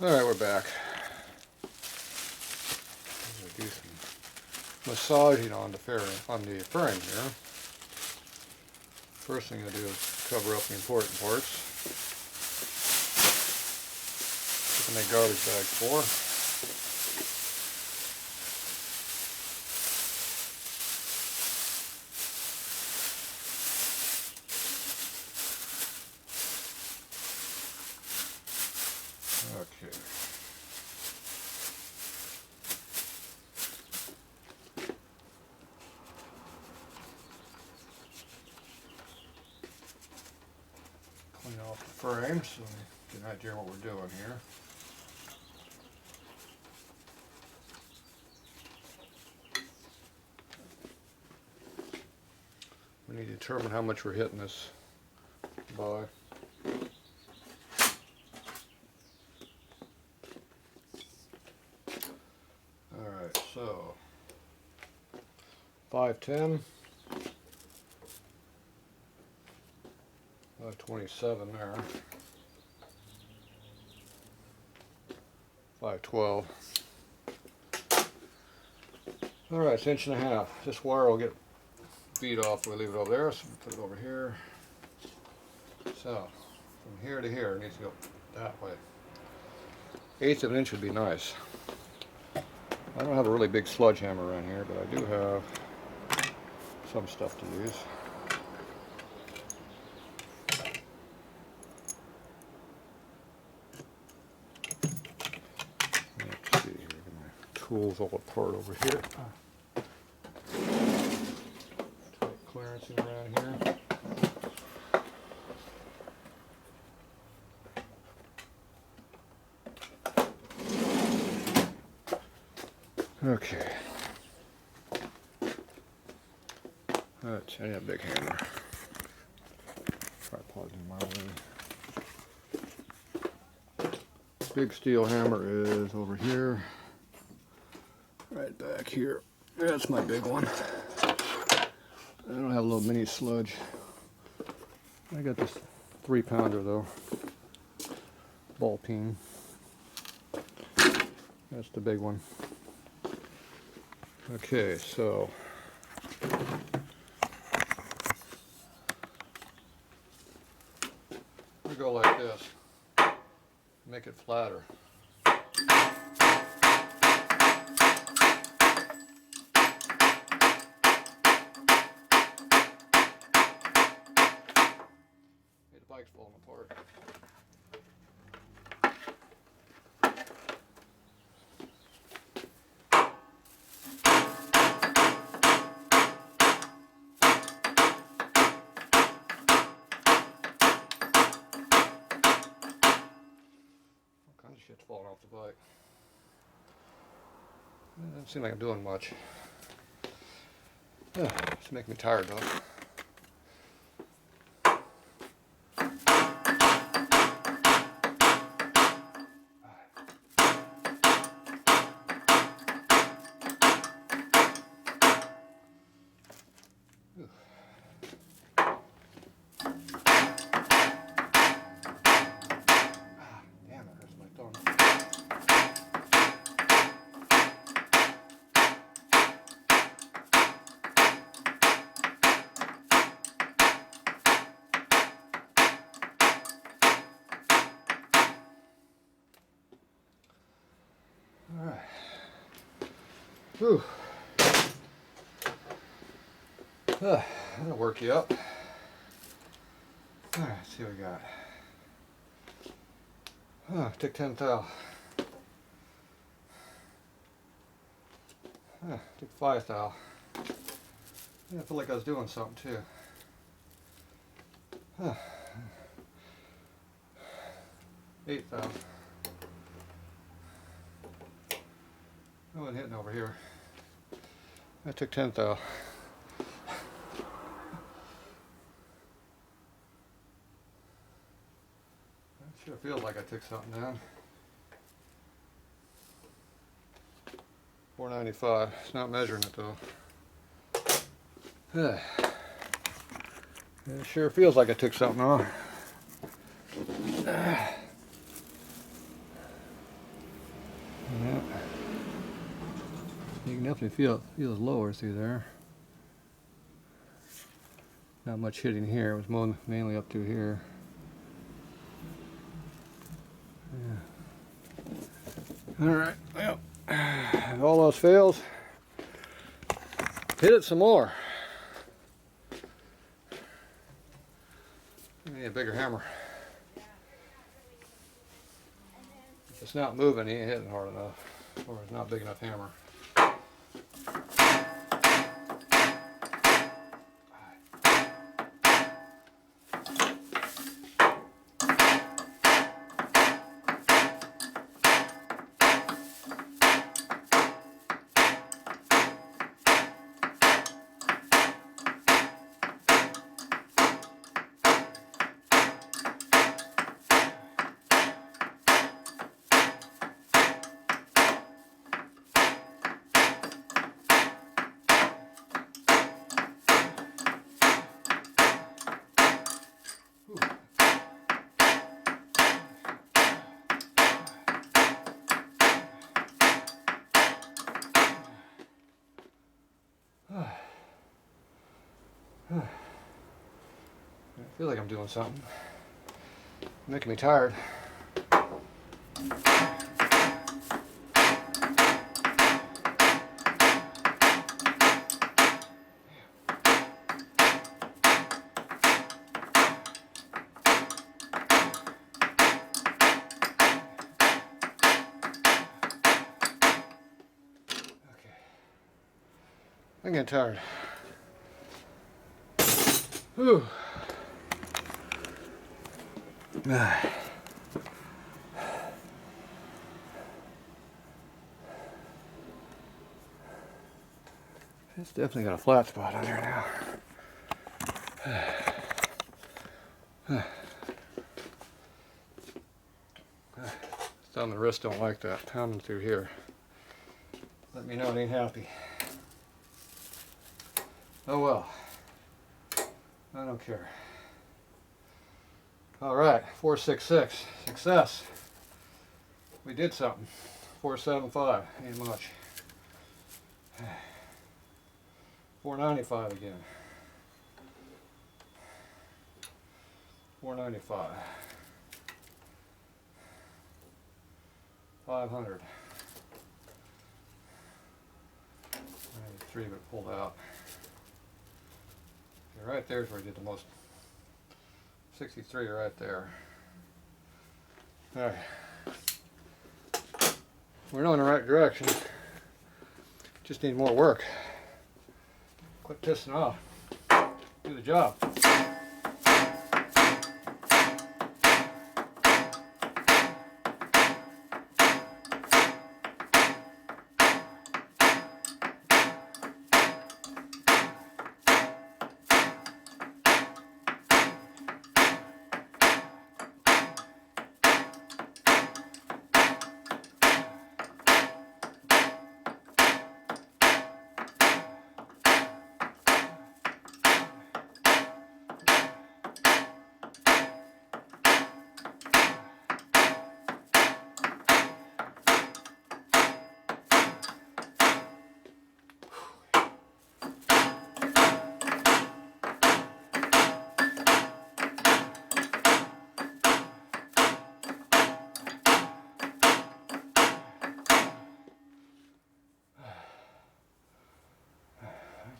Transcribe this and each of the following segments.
Alright, we're back. I'm going to do some massaging on the frame here. First thing I'm going to do is cover up the important parts. What can I make garbage bags for? Okay. Clean off the frame so we get an idea of what we're doing here. We need to determine how much we're hitting this by. Alright, so 510, 527 there, 512. Alright, it's 1.5 inches. This wire will get beat off when we leave it over there, so we put it over here. So, from here to here, it needs to go that way. 1/8 of an inch would be nice. I don't have a really big sludge hammer around here, but I do have some stuff to use. Let's see here, get my tools all apart over here. Tight clearancing around here. Okay. I need a big hammer. Tripod in my way. Big steel hammer is over here. Right back here. That's my big one. I don't have a little mini sludge. I got this 3-pounder though. Ball peen. That's the big one. Okay, so we go like this. Make it flatter. Hey, the bike's falling apart. Shit's falling off the bike. It doesn't seem like I'm doing much. It's making me tired though. Alright. Whew. That'll work you up. Alright, let's see what we got. Take 10 thou. Take 5 thou. Yeah, I feel like I was doing something too. 8 thou. I wasn't hitting over here. I took 10 thou. It sure feels like I took something down. 495. It's not measuring it though. It sure feels like I took something off. You can definitely feel it lower through there. Not much hitting here. It was mainly up through here. Yeah. All right. Well, if all those fails, hit it some more. I need a bigger hammer. If it's not moving, he ain't hitting hard enough, or it's not big enough hammer. I feel like I'm doing something. Making me tired. I'm getting tired. Whew. It's definitely got a flat spot on there now. Thumb and wrist don't like that. Pounding through here. Let me know it ain't happy. Oh well. I don't care. Alright, 466. Success. We did something. 475. Ain't much. 495 again. 495. 500. 93, but pulled out. Okay, right there's where I did the most. 63 right there. Alright. We're going in the right direction. Just need more work. Quit pissing off. Do the job.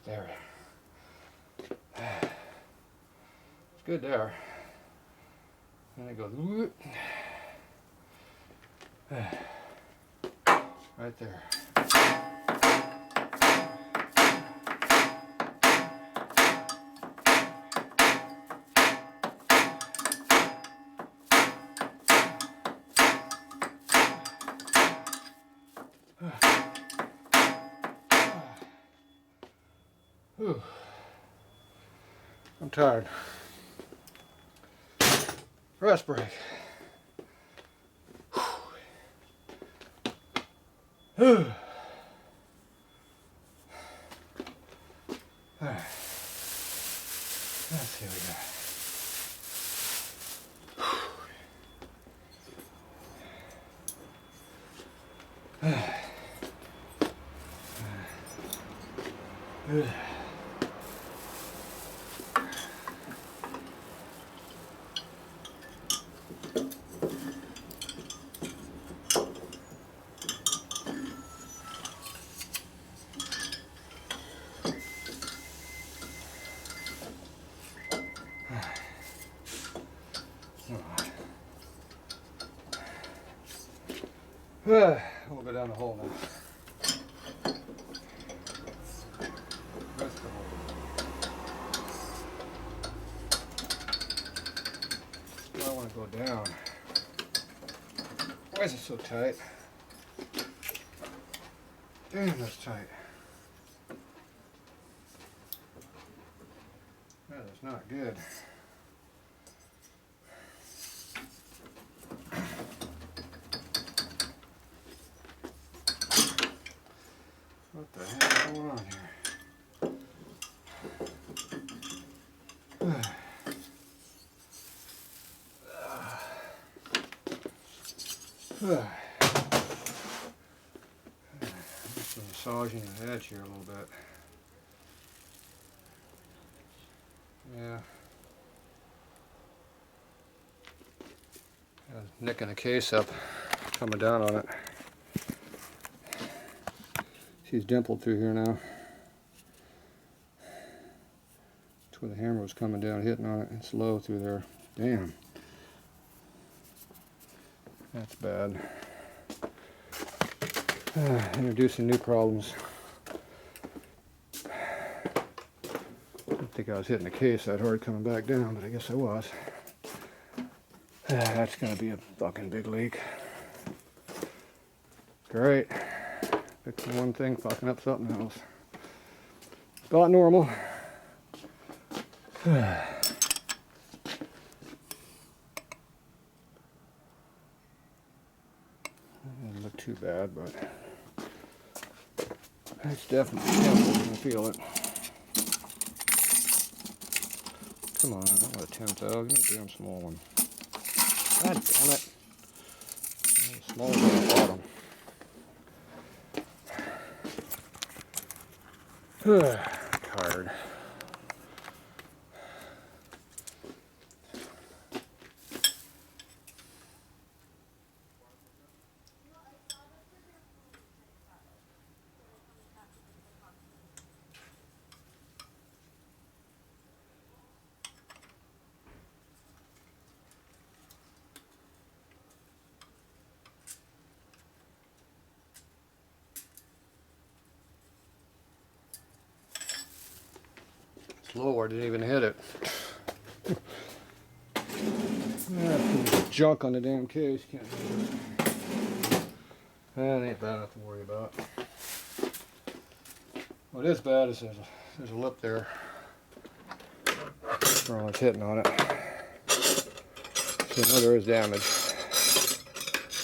There. It's good there. And it goes whoop. Right there. Whew. I'm tired. Rest break. Whew. All right. Let's see what we got. We'll go down the hole now. That's the hole. I want to go down. Why is it so tight? Damn, that's tight. That is not good. What the hell is going on here? Just massaging the edge here a little bit. Yeah. Nicking the case up, coming down on it. She's dimpled through here now. That's where the hammer was coming down, hitting on it. It's low through there. Damn. That's bad. Introducing new problems. Didn't think I was hitting the case that hard coming back down, but I guess I was. That's gonna be a fucking big leak. Great. Fixing one thing, fucking up something else. About normal. Doesn't look too bad, but it's definitely temple. I feel it. Come on, I don't want a 10-thou. Give me a damn small one. God damn it. Small one at the bottom. Tired. Lower, didn't even hit it. Junk on the damn case. Can't do it. That ain't bad enough to worry about. What is bad is there's a lip there where I was hitting on it. So I know there is damage.